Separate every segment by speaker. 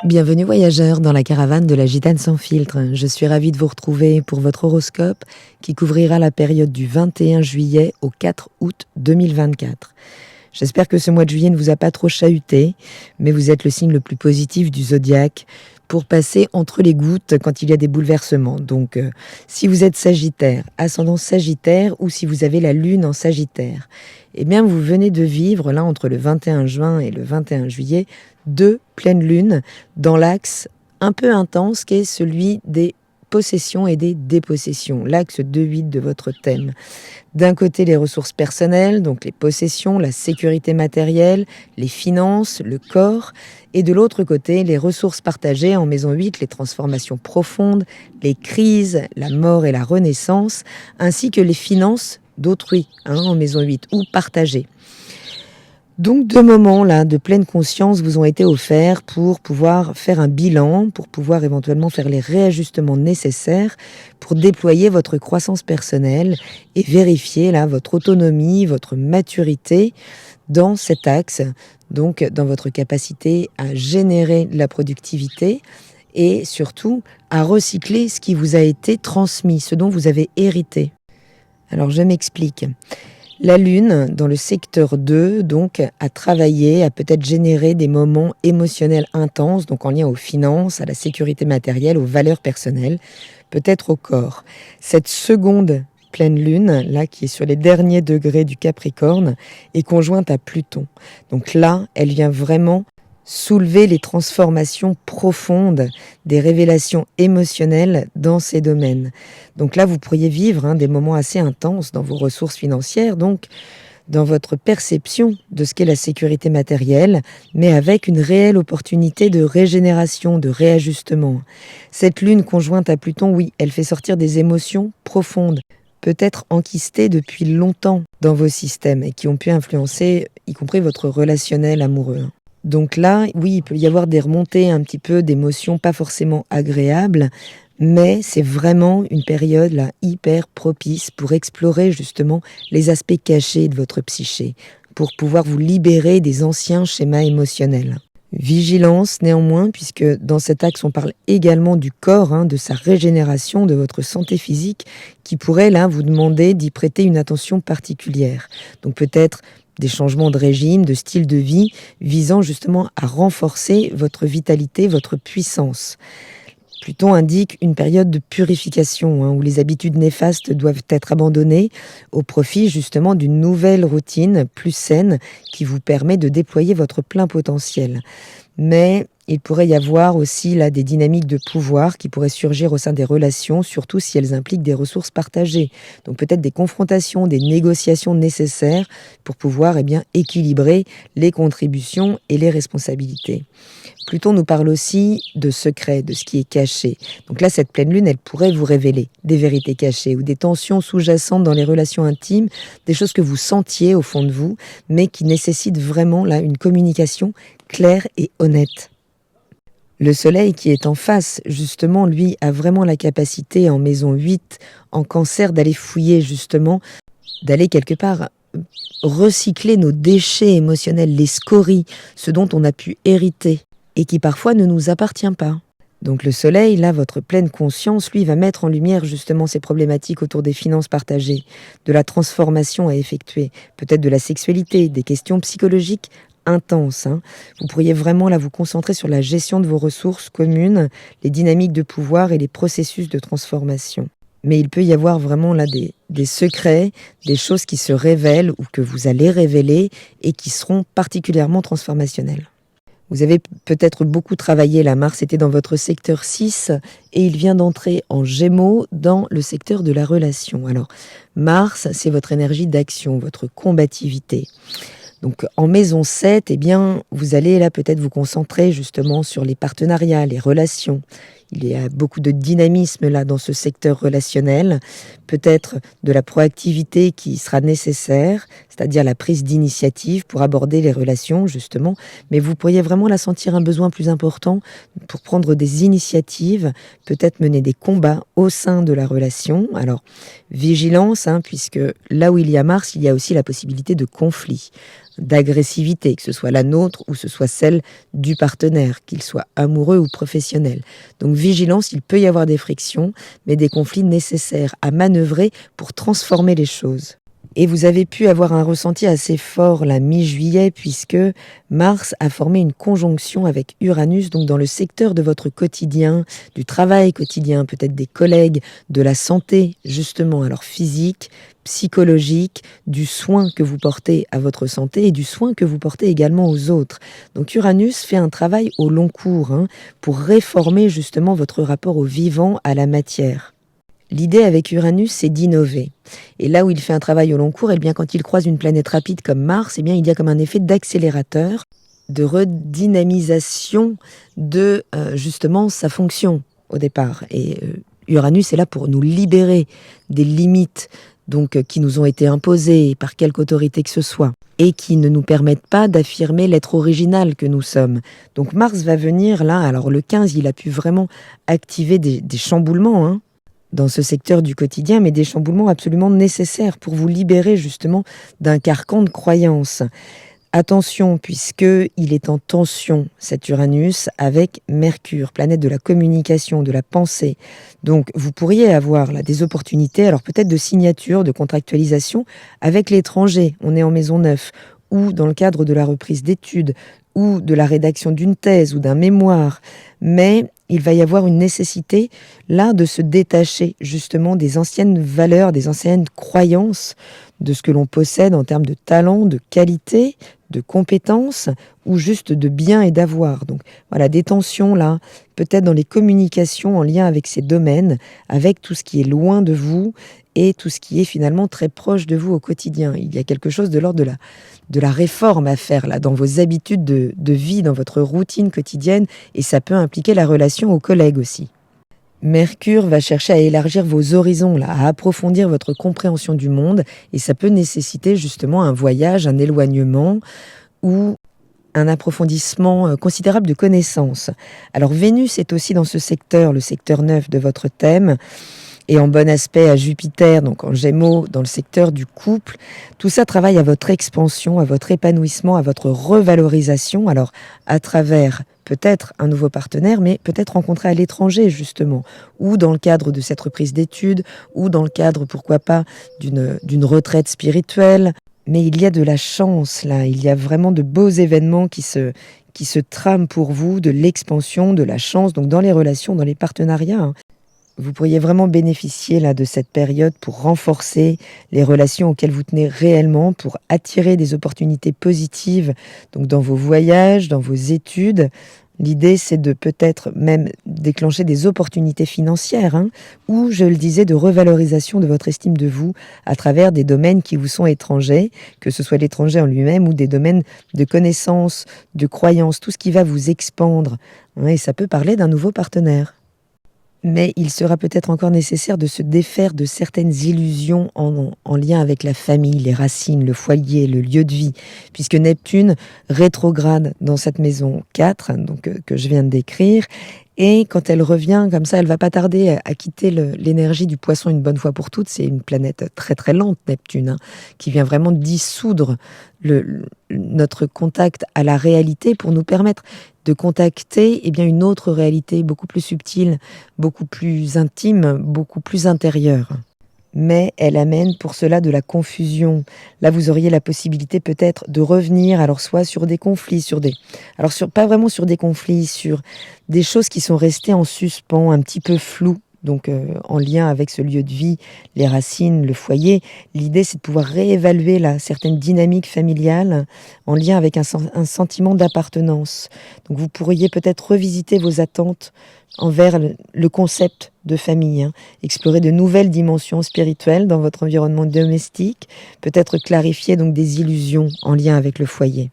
Speaker 1: Bienvenue voyageurs dans la caravane de la Gitane sans filtre. Je suis ravie de vous retrouver pour votre horoscope qui couvrira la période du 21 juillet au 4 août 2024. J'espère que ce mois de juillet ne vous a pas trop chahuté, mais vous êtes le signe le plus positif du zodiaque pour passer entre les gouttes quand il y a des bouleversements. Donc, si vous êtes Sagittaire, ascendant Sagittaire, ou si vous avez la Lune en Sagittaire, eh bien, vous venez de vivre, là, entre le 21 juin et le 21 juillet, 2 pleines lunes dans l'axe un peu intense qui est celui des possessions et des dépossessions, l'axe 2-8 de votre thème. D'un côté, les ressources personnelles, donc les possessions, la sécurité matérielle, les finances, le corps, et de l'autre côté, les ressources partagées en maison 8, les transformations profondes, les crises, la mort et la renaissance, ainsi que les finances d'autrui, en maison 8, ou partagées. Donc 2 moments là de pleine conscience vous ont été offerts pour pouvoir faire un bilan, pour pouvoir éventuellement faire les réajustements nécessaires pour déployer votre croissance personnelle et vérifier là votre autonomie, votre maturité dans cet axe, donc dans votre capacité à générer de la productivité et surtout à recycler ce qui vous a été transmis, ce dont vous avez hérité. Alors je m'explique. La Lune, dans le secteur 2, donc, a travaillé, a peut-être généré des moments émotionnels intenses, donc en lien aux finances, à la sécurité matérielle, aux valeurs personnelles, peut-être au corps. Cette seconde pleine Lune, là, qui est sur les derniers degrés du Capricorne, est conjointe à Pluton. Donc là, elle vient vraiment soulever les transformations profondes, des révélations émotionnelles dans ces domaines. Donc là, vous pourriez vivre des moments assez intenses dans vos ressources financières, donc dans votre perception de ce qu'est la sécurité matérielle, mais avec une réelle opportunité de régénération, de réajustement. Cette lune conjointe à Pluton, oui, elle fait sortir des émotions profondes, peut-être enquistées depuis longtemps dans vos systèmes et qui ont pu influencer, y compris votre relationnel amoureux. Donc là, oui, il peut y avoir des remontées un petit peu d'émotions pas forcément agréables, mais c'est vraiment une période là hyper propice pour explorer justement les aspects cachés de votre psyché, pour pouvoir vous libérer des anciens schémas émotionnels. Vigilance néanmoins, puisque dans cet axe on parle également du corps, de sa régénération, de votre santé physique, qui pourrait là vous demander d'y prêter une attention particulière. Donc peut-être des changements de régime, de style de vie, visant justement à renforcer votre vitalité, votre puissance. Pluton indique une période de purification, où les habitudes néfastes doivent être abandonnées au profit justement d'une nouvelle routine plus saine qui vous permet de déployer votre plein potentiel. Mais il pourrait y avoir aussi là des dynamiques de pouvoir qui pourraient surgir au sein des relations, surtout si elles impliquent des ressources partagées. Donc peut-être des confrontations, des négociations nécessaires pour pouvoir équilibrer les contributions et les responsabilités. Pluton nous parle aussi de secrets, de ce qui est caché. Donc là, cette pleine lune, elle pourrait vous révéler des vérités cachées ou des tensions sous-jacentes dans les relations intimes, des choses que vous sentiez au fond de vous, mais qui nécessitent vraiment là une communication claire et honnête. Le soleil qui est en face, justement, lui, a vraiment la capacité en maison 8, en Cancer, d'aller fouiller justement, d'aller quelque part recycler nos déchets émotionnels, les scories, ce dont on a pu hériter et qui parfois ne nous appartient pas. Donc le soleil, là, votre pleine conscience, lui, va mettre en lumière justement ces problématiques autour des finances partagées, de la transformation à effectuer, peut-être de la sexualité, des questions psychologiques intenses. Vous pourriez vraiment là vous concentrer sur la gestion de vos ressources communes, les dynamiques de pouvoir et les processus de transformation. Mais il peut y avoir vraiment là des secrets, des choses qui se révèlent ou que vous allez révéler et qui seront particulièrement transformationnelles. Vous avez peut-être beaucoup travaillé, là, Mars était dans votre secteur 6 et il vient d'entrer en Gémeaux dans le secteur de la relation. Alors, Mars, c'est votre énergie d'action, votre combativité. Donc en maison 7, vous allez là peut-être vous concentrer justement sur les partenariats, les relations. Il y a beaucoup de dynamisme là dans ce secteur relationnel, peut-être de la proactivité qui sera nécessaire, c'est-à-dire la prise d'initiative pour aborder les relations justement, mais vous pourriez vraiment la sentir un besoin plus important pour prendre des initiatives, peut-être mener des combats au sein de la relation. Alors, vigilance, puisque là où il y a Mars, il y a aussi la possibilité de conflit, d'agressivité, que ce soit la nôtre ou ce soit celle du partenaire, qu'il soit amoureux ou professionnel. Donc vigilance, il peut y avoir des frictions, mais des conflits nécessaires à manœuvrer pour transformer les choses. Et vous avez pu avoir un ressenti assez fort la mi-juillet puisque Mars a formé une conjonction avec Uranus, donc dans le secteur de votre quotidien, du travail quotidien, peut-être des collègues, de la santé justement, alors physique, psychologique, du soin que vous portez à votre santé et du soin que vous portez également aux autres. Donc Uranus fait un travail au long cours pour réformer justement votre rapport au vivant, à la matière. L'idée avec Uranus, c'est d'innover. Et là où il fait un travail au long cours, bien, quand il croise une planète rapide comme Mars, bien, il y a comme un effet d'accélérateur, de redynamisation de justement sa fonction au départ. Et Uranus est là pour nous libérer des limites donc, qui nous ont été imposées par quelque autorité que ce soit et qui ne nous permettent pas d'affirmer l'être original que nous sommes. Donc Mars va venir là, alors le 15, il a pu vraiment activer des chamboulements, dans ce secteur du quotidien, mais des chamboulements absolument nécessaires pour vous libérer justement d'un carcan de croyances. Attention, puisqu'il est en tension, cet Uranus, avec Mercure, planète de la communication, de la pensée. Donc vous pourriez avoir là des opportunités, alors peut-être de signature, de contractualisation avec l'étranger, on est en maison 9, ou dans le cadre de la reprise d'études, ou de la rédaction d'une thèse ou d'un mémoire, mais il va y avoir une nécessité là de se détacher justement des anciennes valeurs, des anciennes croyances, de ce que l'on possède en termes de talent, de qualité, de compétences ou juste de bien et d'avoir. Donc voilà, des tensions là, peut-être dans les communications en lien avec ces domaines, avec tout ce qui est loin de vous et tout ce qui est finalement très proche de vous au quotidien. Il y a quelque chose de l'ordre de la réforme à faire là, dans vos habitudes de vie, dans votre routine quotidienne, et ça peut impliquer la relation aux collègues aussi. Mercure va chercher à élargir vos horizons, là, à approfondir votre compréhension du monde, et ça peut nécessiter justement un voyage, un éloignement ou un approfondissement considérable de connaissances. Alors Vénus est aussi dans ce secteur, le secteur 9 de votre thème, et en bon aspect à Jupiter, donc en Gémeaux, dans le secteur du couple. Tout ça travaille à votre expansion, à votre épanouissement, à votre revalorisation, alors à travers peut-être un nouveau partenaire, mais peut-être rencontré à l'étranger justement, ou dans le cadre de cette reprise d'études, ou dans le cadre, pourquoi pas, d'une retraite spirituelle. Mais il y a de la chance là, il y a vraiment de beaux événements qui se trament pour vous, de l'expansion, de la chance, donc dans les relations, dans les partenariats. Vous pourriez vraiment bénéficier là de cette période pour renforcer les relations auxquelles vous tenez réellement, pour attirer des opportunités positives donc dans vos voyages, dans vos études. L'idée, c'est de peut-être même déclencher des opportunités financières, ou, je le disais, de revalorisation de votre estime de vous à travers des domaines qui vous sont étrangers, que ce soit l'étranger en lui-même ou des domaines de connaissances, de croyances, tout ce qui va vous expandre. Et ça peut parler d'un nouveau partenaire. Mais il sera peut-être encore nécessaire de se défaire de certaines illusions en lien avec la famille, les racines, le foyer, le lieu de vie, puisque Neptune rétrograde dans cette maison 4, donc, que je viens de décrire, et quand elle revient comme ça, elle va pas tarder à quitter l'énergie du poisson une bonne fois pour toutes. C'est une planète très très lente, Neptune, qui vient vraiment dissoudre notre contact à la réalité pour nous permettre de contacter une autre réalité beaucoup plus subtile, beaucoup plus intime, beaucoup plus intérieure. Mais elle amène pour cela de la confusion. Là, vous auriez la possibilité peut-être de revenir, alors soit sur des conflits, pas vraiment sur des conflits, sur des choses qui sont restées en suspens, un petit peu floues, donc en lien avec ce lieu de vie, les racines, le foyer. L'idée, c'est de pouvoir réévaluer là certaines dynamiques familiales en lien avec un sentiment d'appartenance. Donc vous pourriez peut-être revisiter vos attentes envers le concept de famille, explorer de nouvelles dimensions spirituelles dans votre environnement domestique, peut-être clarifier donc des illusions en lien avec le foyer.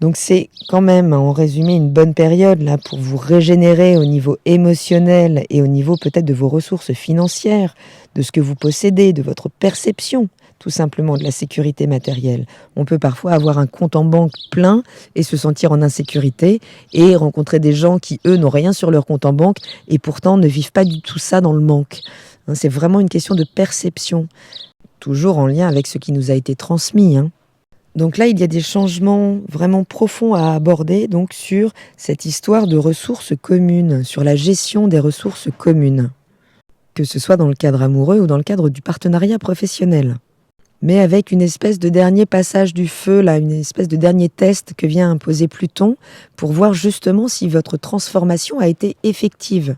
Speaker 1: Donc c'est quand même, en résumé, une bonne période là pour vous régénérer au niveau émotionnel et au niveau peut-être de vos ressources financières, de ce que vous possédez, de votre perception, tout simplement de la sécurité matérielle. On peut parfois avoir un compte en banque plein et se sentir en insécurité et rencontrer des gens qui, eux, n'ont rien sur leur compte en banque et pourtant ne vivent pas du tout ça dans le manque. C'est vraiment une question de perception, toujours en lien avec ce qui nous a été transmis. Donc là, il y a des changements vraiment profonds à aborder donc sur cette histoire de ressources communes, sur la gestion des ressources communes, que ce soit dans le cadre amoureux ou dans le cadre du partenariat professionnel. Mais avec une espèce de dernier passage du feu, là, une espèce de dernier test que vient imposer Pluton pour voir justement si votre transformation a été effective.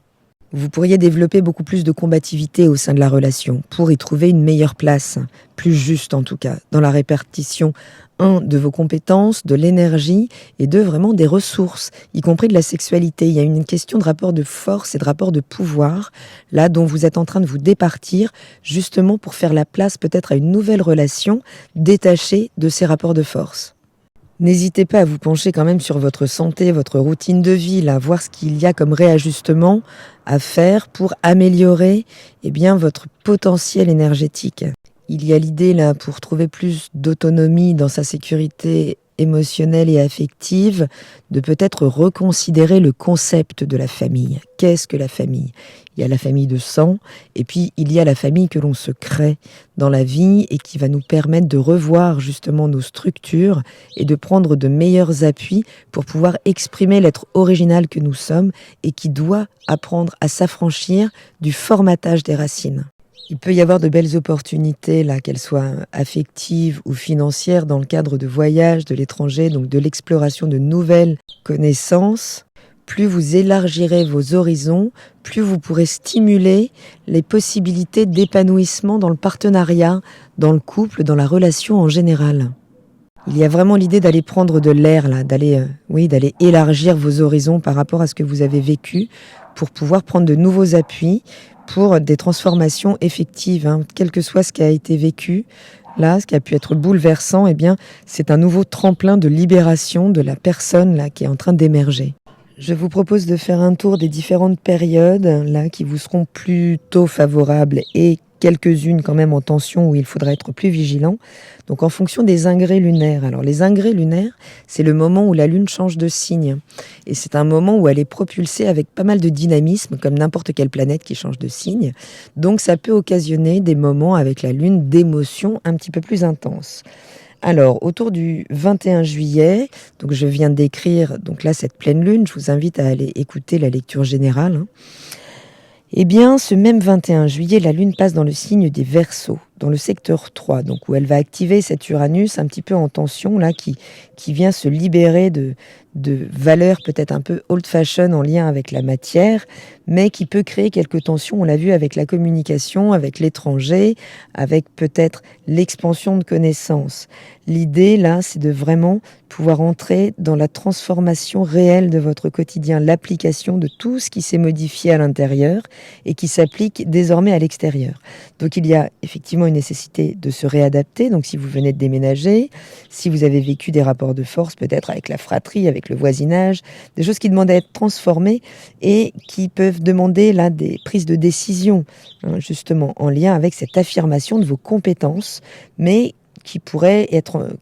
Speaker 1: Vous pourriez développer beaucoup plus de combativité au sein de la relation pour y trouver une meilleure place, plus juste en tout cas, dans la répartition, de vos compétences, de l'énergie et vraiment des ressources, y compris de la sexualité. Il y a une question de rapport de force et de rapport de pouvoir, là dont vous êtes en train de vous départir, justement pour faire la place peut-être à une nouvelle relation détachée de ces rapports de force. N'hésitez pas à vous pencher quand même sur votre santé, votre routine de vie, là, voir ce qu'il y a comme réajustement à faire pour améliorer votre potentiel énergétique. Il y a l'idée là pour trouver plus d'autonomie dans sa sécurité émotionnelle et affective, de peut-être reconsidérer le concept de la famille. Qu'est-ce que la famille ? Il y a la famille de sang, et puis il y a la famille que l'on se crée dans la vie et qui va nous permettre de revoir justement nos structures et de prendre de meilleurs appuis pour pouvoir exprimer l'être original que nous sommes et qui doit apprendre à s'affranchir du formatage des racines. Il peut y avoir de belles opportunités, là, qu'elles soient affectives ou financières, dans le cadre de voyages, de l'étranger, donc de l'exploration de nouvelles connaissances. Plus vous élargirez vos horizons, plus vous pourrez stimuler les possibilités d'épanouissement dans le partenariat, dans le couple, dans la relation en général. Il y a vraiment l'idée d'aller prendre de l'air, là, d'aller élargir vos horizons par rapport à ce que vous avez vécu pour pouvoir prendre de nouveaux appuis pour des transformations effectives, quel que soit ce qui a été vécu. Là, ce qui a pu être bouleversant, c'est un nouveau tremplin de libération de la personne là, qui est en train d'émerger. Je vous propose de faire un tour des différentes périodes là, qui vous seront plutôt favorables et quelques-unes quand même en tension où il faudra être plus vigilant. Donc en fonction des ingrès lunaires. Alors les ingrès lunaires, c'est le moment où la Lune change de signe. Et c'est un moment où elle est propulsée avec pas mal de dynamisme, comme n'importe quelle planète qui change de signe. Donc ça peut occasionner des moments avec la Lune d'émotions un petit peu plus intenses. Alors, autour du 21 juillet, donc je viens de décrire donc là, cette pleine lune, je vous invite à aller écouter la lecture générale. Ce même 21 juillet, la Lune passe dans le signe des Verseaux, dans le secteur 3, donc où elle va activer cet Uranus un petit peu en tension, là, qui vient se libérer de valeurs peut-être un peu old-fashion en lien avec la matière, mais qui peut créer quelques tensions, on l'a vu, avec la communication, avec l'étranger, avec peut-être l'expansion de connaissances. L'idée, là, c'est de vraiment pouvoir entrer dans la transformation réelle de votre quotidien, l'application de tout ce qui s'est modifié à l'intérieur et qui s'applique désormais à l'extérieur. Donc il y a effectivement une nécessité de se réadapter. Donc si vous venez de déménager, si vous avez vécu des rapports de force peut-être avec la fratrie, avec le voisinage, des choses qui demandent à être transformées et qui peuvent demander là des prises de décision, justement en lien avec cette affirmation de vos compétences, mais qui pourrait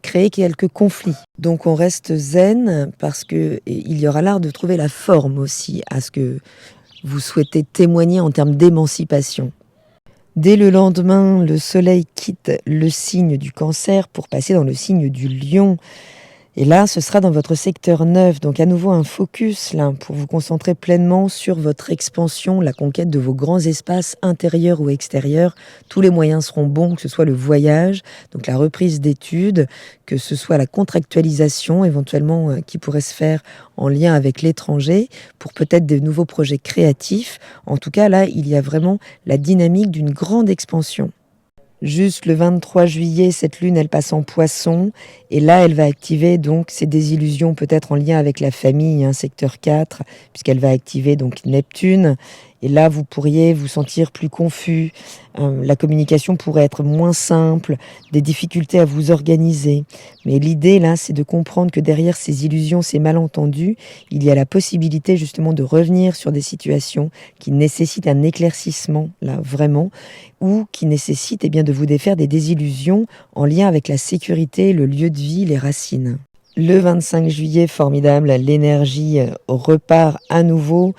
Speaker 1: créer quelques conflits. Donc on reste zen parce que il y aura l'art de trouver la forme aussi à ce que vous souhaitez témoigner en termes d'émancipation. Dès le lendemain, le soleil quitte le signe du Cancer pour passer dans le signe du Lion. Et là, ce sera dans votre secteur 9, donc à nouveau un focus là, pour vous concentrer pleinement sur votre expansion, la conquête de vos grands espaces intérieurs ou extérieurs. Tous les moyens seront bons, que ce soit le voyage, donc la reprise d'études, que ce soit la contractualisation éventuellement qui pourrait se faire en lien avec l'étranger, pour peut-être de nouveaux projets créatifs. En tout cas, là, il y a vraiment la dynamique d'une grande expansion. Juste le 23 juillet, cette lune, elle passe en Poisson. Et là, elle va activer donc ces désillusions peut-être en lien avec la famille, secteur 4, puisqu'elle va activer donc Neptune. Et là, vous pourriez vous sentir plus confus, la communication pourrait être moins simple, des difficultés à vous organiser. Mais l'idée, là, c'est de comprendre que derrière ces illusions, ces malentendus, il y a la possibilité justement de revenir sur des situations qui nécessitent un éclaircissement, là, vraiment, ou qui nécessitent bien, de vous défaire des désillusions en lien avec la sécurité, le lieu de vie, les racines. Le 25 juillet, formidable, l'énergie repart à nouveau,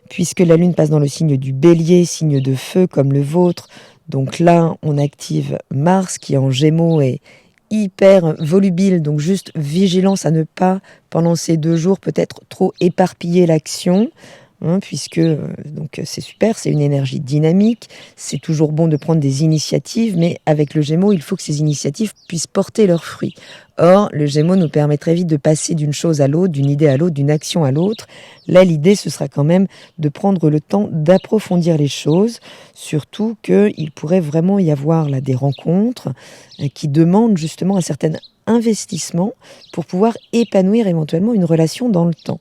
Speaker 1: puisque la Lune passe dans le signe du Bélier, signe de feu comme le vôtre. Donc là, on active Mars qui en Gémeaux est hyper volubile, donc juste vigilance à ne pas, pendant ces 2 jours, peut-être trop éparpiller l'action. Puisque donc c'est super, c'est une énergie dynamique, c'est toujours bon de prendre des initiatives, mais avec le Gémeaux, il faut que ces initiatives puissent porter leurs fruits. Or, le Gémeaux nous permet très vite de passer d'une chose à l'autre, d'une idée à l'autre, d'une action à l'autre. Là, l'idée, ce sera quand même de prendre le temps d'approfondir les choses, surtout qu'il pourrait vraiment y avoir là des rencontres qui demandent justement un certain investissement pour pouvoir épanouir éventuellement une relation dans le temps.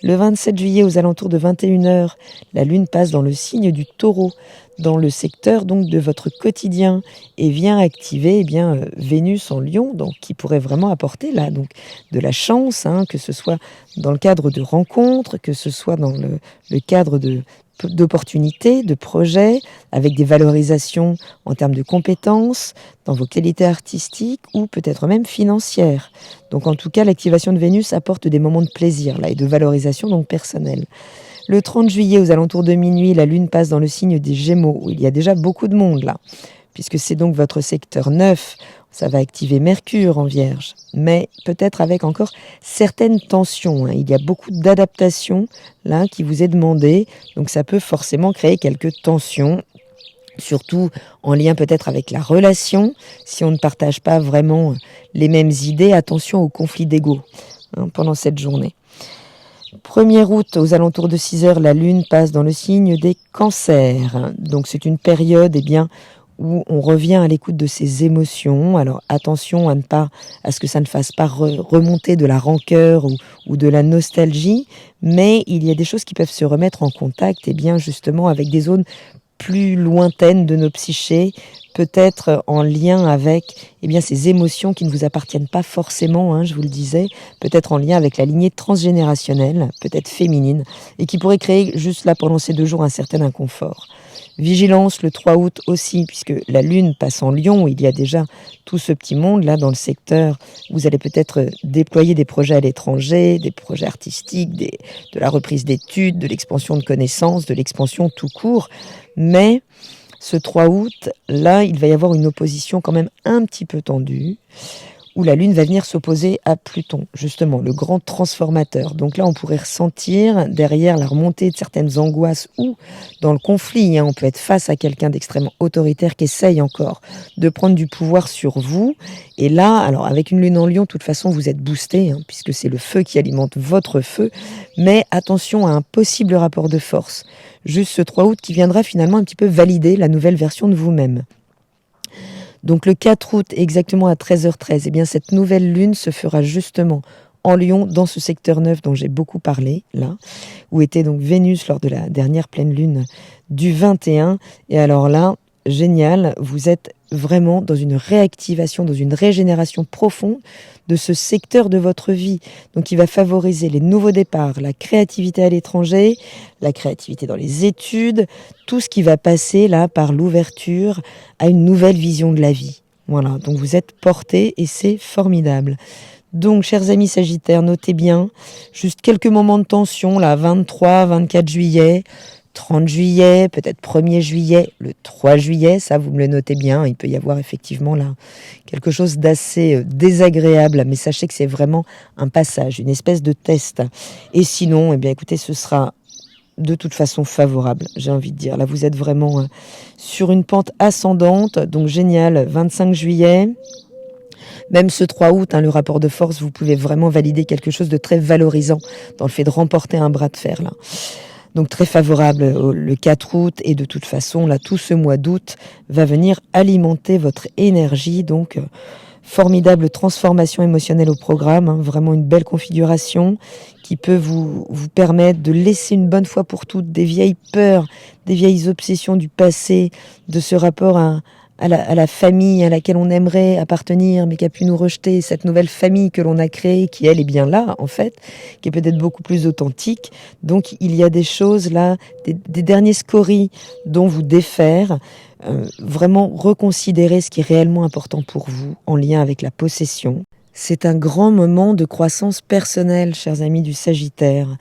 Speaker 1: Le 27 juillet, aux alentours de 21h, la Lune passe dans le signe du Taureau, dans le secteur donc de votre quotidien, et vient activer Vénus en Lion, donc qui pourrait vraiment apporter là donc de la chance, que ce soit dans le cadre de rencontres, que ce soit dans le cadre d'opportunités, de projets, avec des valorisations en termes de compétences, dans vos qualités artistiques ou peut-être même financières. Donc en tout cas, l'activation de Vénus apporte des moments de plaisir là, et de valorisation donc personnelle. Le 30 juillet, aux alentours de minuit, la Lune passe dans le signe des Gémeaux, où il y a déjà beaucoup de monde là, puisque c'est donc votre secteur 9, ça va activer Mercure en Vierge, mais peut-être avec encore certaines tensions. Il y a beaucoup d'adaptations là qui vous est demandé, donc ça peut forcément créer quelques tensions, surtout en lien peut-être avec la relation. Si on ne partage pas vraiment les mêmes idées, attention aux conflits d'ego pendant cette journée. 1er août, aux alentours de 6h, la Lune passe dans le signe des Cancers. Donc c'est une période où on revient à l'écoute de ses émotions. Alors attention à ce que ça ne fasse pas remonter de la rancœur ou de la nostalgie, mais il y a des choses qui peuvent se remettre en contact justement avec des zones plus lointaines de nos psychés, peut-être en lien avec ces émotions qui ne vous appartiennent pas forcément, je vous le disais, peut-être en lien avec la lignée transgénérationnelle, peut-être féminine, et qui pourrait créer juste là pendant ces 2 jours un certain inconfort. Vigilance le 3 août aussi, puisque la Lune passe en Lion, où il y a déjà tout ce petit monde là dans le secteur. Vous allez peut-être déployer des projets à l'étranger, des projets artistiques, de la reprise d'études, de l'expansion de connaissances, de l'expansion tout court. Mais ce 3 août, là, il va y avoir une opposition quand même un petit peu tendue, où la Lune va venir s'opposer à Pluton, justement, le grand transformateur. Donc là, on pourrait ressentir derrière la remontée de certaines angoisses ou dans le conflit. On peut être face à quelqu'un d'extrêmement autoritaire qui essaye encore de prendre du pouvoir sur vous. Et là, alors avec une Lune en Lion, de toute façon, vous êtes boosté, puisque c'est le feu qui alimente votre feu. Mais attention à un possible rapport de force. Juste ce 3 août qui viendra finalement un petit peu valider la nouvelle version de vous-même. Donc le 4 août, exactement à 13h13, cette nouvelle lune se fera justement en Lion, dans ce secteur 9 dont j'ai beaucoup parlé, là, où était donc Vénus lors de la dernière pleine lune du 21. Et alors là, génial, vous êtes vraiment dans une réactivation, dans une régénération profonde de ce secteur de votre vie. Donc il va favoriser les nouveaux départs, la créativité à l'étranger, la créativité dans les études, tout ce qui va passer là par l'ouverture à une nouvelle vision de la vie. Voilà, donc vous êtes portés et c'est formidable. Donc, chers amis Sagittaires, notez bien, juste quelques moments de tension, là, 23, 24 juillet, 30 juillet, peut-être 1er juillet, le 3 juillet, ça vous me le notez bien, il peut y avoir effectivement là quelque chose d'assez désagréable, mais sachez que c'est vraiment un passage, une espèce de test. Et sinon, écoutez, ce sera de toute façon favorable, j'ai envie de dire. Là, vous êtes vraiment sur une pente ascendante, donc génial, 25 juillet... Même ce 3 août, le rapport de force, vous pouvez vraiment valider quelque chose de très valorisant dans le fait de remporter un bras de fer, là. Donc très favorable le 4 août, et de toute façon, là, tout ce mois d'août va venir alimenter votre énergie, donc formidable transformation émotionnelle au programme, hein, vraiment une belle configuration qui peut vous permettre de laisser une bonne fois pour toutes des vieilles peurs, des vieilles obsessions du passé, de ce rapport à la famille à laquelle on aimerait appartenir mais qui a pu nous rejeter, cette nouvelle famille que l'on a créée, qui elle est bien là en fait, qui est peut-être beaucoup plus authentique. Donc il y a des choses là, des derniers scories dont vous défaire, vraiment reconsidérer ce qui est réellement important pour vous en lien avec la possession. C'est un grand moment de croissance personnelle, chers amis du Sagittaire.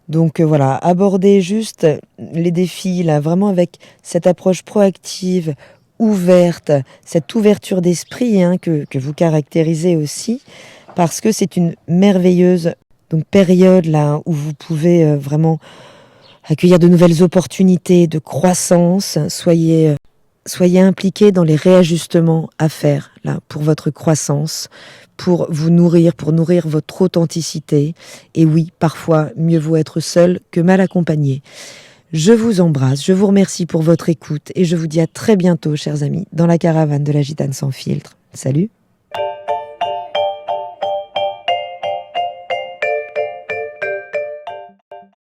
Speaker 1: Donc voilà, abordez juste les défis là, vraiment avec cette approche proactive, ouverte, cette ouverture d'esprit hein, que vous caractérisez aussi, parce que c'est une merveilleuse période là où vous pouvez vraiment accueillir de nouvelles opportunités de croissance. Soyez impliqués dans les réajustements à faire là pour votre croissance, pour vous nourrir, pour nourrir votre authenticité. Et oui, parfois, mieux vaut être seul que mal accompagné. Je vous embrasse, je vous remercie pour votre écoute et je vous dis à très bientôt, chers amis, dans la caravane de la Gitane sans filtre. Salut!